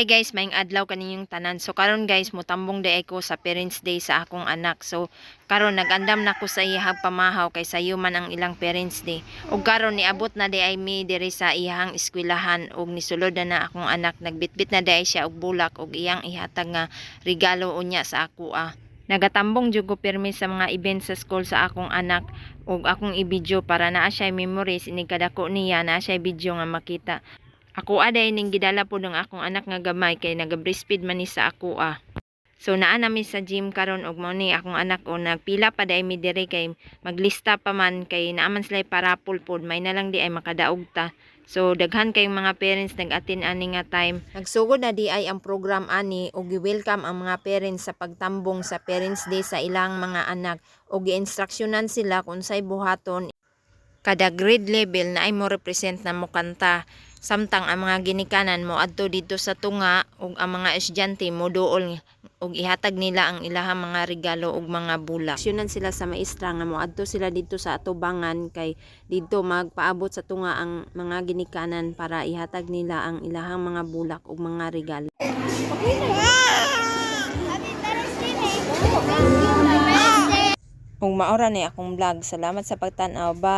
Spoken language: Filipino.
Hi guys, maayong adlaw kaninyong tanan. So karon guys, mutambong day ko sa Parents Day sa akong anak. So karon nagandam na ko sa iyahang pamahaw kay sayo man ang ilang Parents Day. Ug karon niabot na day ay mi diri sa iyahang eskwelahan ug nisulod na akong anak. Nagbitbit na day siya og bulak ug iyang ihatag nga regalo unya sa ako Nagatambong jud ko pirmi sa mga event sa school sa akong anak ug akong i-video para naa siya memories ini kadako niya na siya video nga makita. Ako aday ning gidala po ng akong anak nga gamay kay naga-breastfeed man ni sa ako So naa nami sa gym karon og mao ni akong anak nagpila pa day mi diri kay maglista pa man kay naaman sila parapol pod may na lang di ay makadaog ta. So daghan kayong mga parents nag-attend ani nga time. Nagsugod na di ay ang program ani ug gi-welcome ang mga parents sa pagtambong sa Parents Day sa ilang mga anak ug gi-instruksyonan sila kung say buhaton kada grade level na ay mo represent na mo kanta. Samtang ang mga ginikanan mo adto dito sa tunga ug ang mga estudyante mo duol ug ihatag nila ang ilahang mga regalo ug mga bulak. Aksyonan sila sa maestra nga mo adto sila dito sa atubangan kay dito magpaabot sa tunga ang mga ginikanan para ihatag nila ang ilahang mga bulak ug mga regalo. Ug maora ni akong vlog. Salamat sa pagtan-aw. Bye.